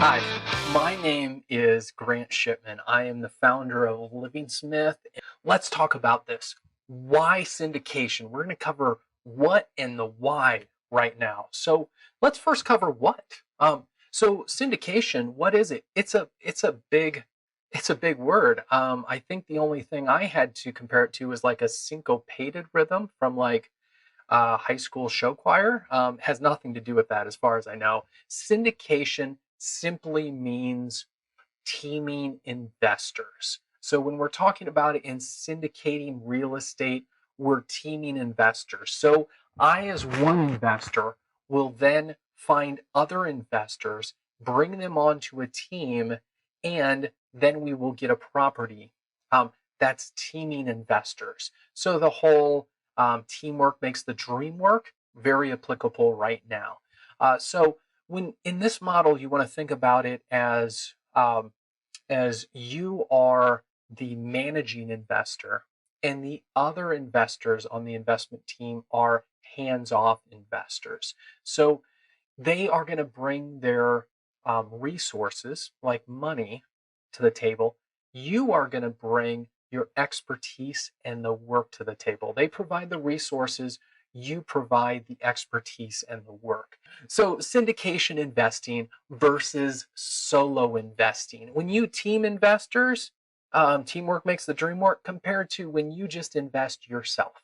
Hi, my name is Grant Shipman. I am the founder of Livingsmith. Let's talk about this. Why syndication? We're going to cover what and the why right now. So let's first cover what. So syndication, what is it? It's a big word. I think the only thing I had to compare it to is like a syncopated rhythm from like high school show choir. Has nothing to do with that as far as I know. Syndication simply means teaming investors. So when we're talking about it in syndicating real estate, we're teaming investors. So I, as one investor, will then find other investors, bring them onto a team, and then we will get a property. That's teaming investors. So the whole teamwork makes the dream work, very applicable right now. So when in this model, you want to think about it as you are the managing investor, and the other investors on the investment team are hands-off investors. So they are going to bring their resources, like money, to the table. You are going to bring your expertise and the work to the table. They provide the resources, you provide the expertise and the work. So, syndication investing versus solo investing. When you team investors, teamwork makes the dream work compared to when you just invest yourself.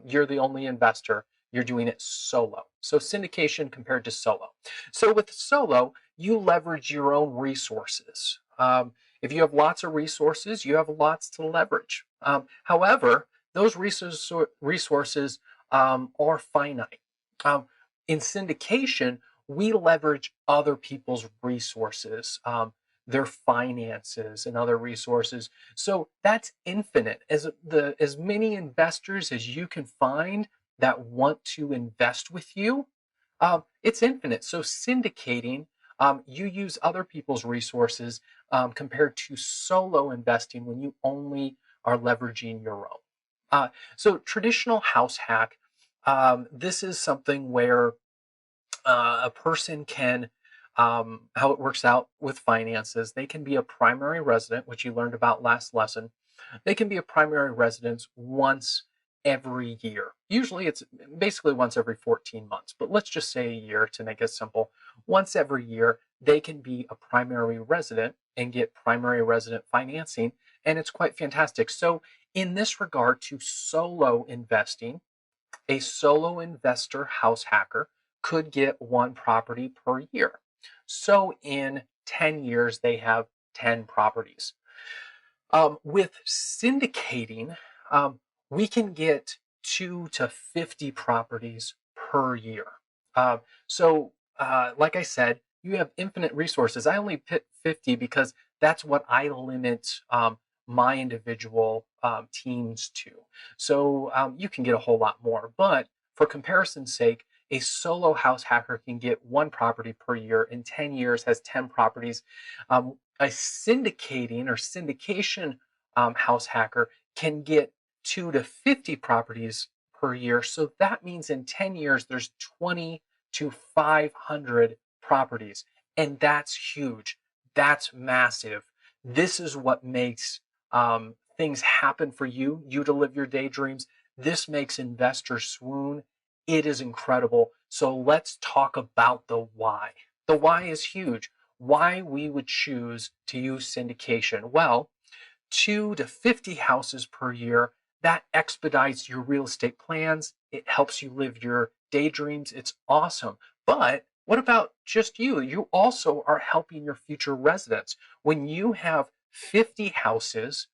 You're the only investor, you're doing it solo. So, syndication compared to solo. So, with solo, you leverage your own resources. If you have lots of resources, you have lots to leverage. However, those resources are finite. Um, in syndication, we leverage other people's resources, their finances and other resources. So that's infinite. As many investors as you can find that want to invest with you, it's infinite. So syndicating, you use other people's resources compared to solo investing when you only are leveraging your own. So traditional house hack, this is something where a person can, how it works out with finances, they can be a primary resident, which you learned about last lesson. They can be a primary residence once every year. Usually it's basically once every 14 months, but let's just say a year to make it simple. Once every year, they can be a primary resident and get primary resident financing, and it's quite fantastic. So in this regard to solo investing, a solo investor house hacker could get one property per year. So in 10 years, they have 10 properties. With syndicating, we can get 2 to 50 properties per year. Like I said, you have infinite resources. I only pick 50 because that's what I limit my individual teams to. So you can get a whole lot more. But for comparison's sake, a solo house hacker can get one property per year. In 10 years, has 10 properties. A syndicating or syndication house hacker can get 2 to 50 properties per year. So that means in 10 years, there's 20 to 500 properties. And that's huge. That's massive. This is what makes things happen for you, you to live your daydreams. This makes investors swoon. It is incredible. So let's talk about the why. The why is huge. Why we would choose to use syndication? Well, 2 to 50 houses per year, that expedites your real estate plans. It helps you live your daydreams. It's awesome. But what about just you? You also are helping your future residents. When you have 50 houses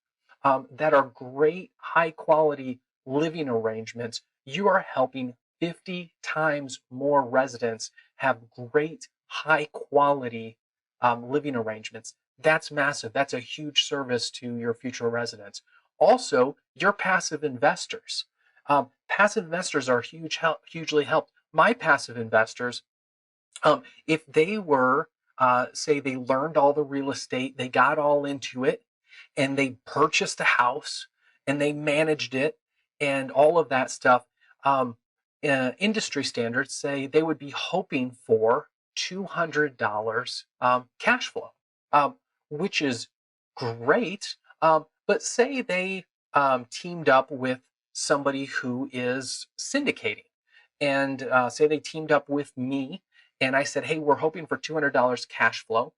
that are great, high quality living arrangements, you are helping 50 times more residents have great, high quality living arrangements. That's massive. That's a huge service to your future residents. Also, your passive investors. Passive investors are hugely helped. My passive investors, if they were, say, they learned all the real estate, they got all into it, and they purchased a house and they managed it and all of that stuff, industry standards say they would be hoping for $200 cash flow, which is great. But say they teamed up with somebody who is syndicating, and say they teamed up with me, and I said, hey, we're hoping for $200 cash flow.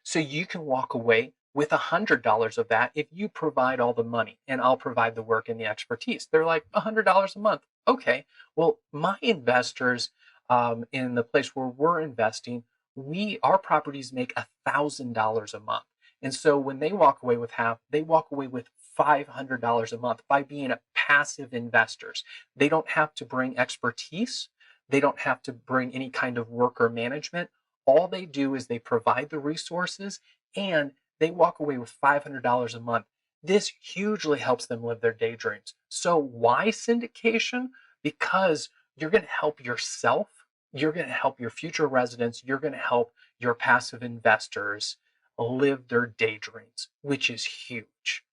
So you can walk away with $100 of that if you provide all the money, and I'll provide the work and the expertise. They're like, $100 a month. Okay. Well, my investors in the place where we're investing, our properties make $1,000 a month. And so when they walk away with half, they walk away with $500 a month by being passive investors. They don't have to bring expertise. They don't have to bring any kind of work or management. All they do is they provide the resources, and they walk away with $500 a month. This hugely helps them live their daydreams. So why syndication? Because you're going to help yourself, you're going to help your future residents, you're going to help your passive investors live their daydreams, which is huge.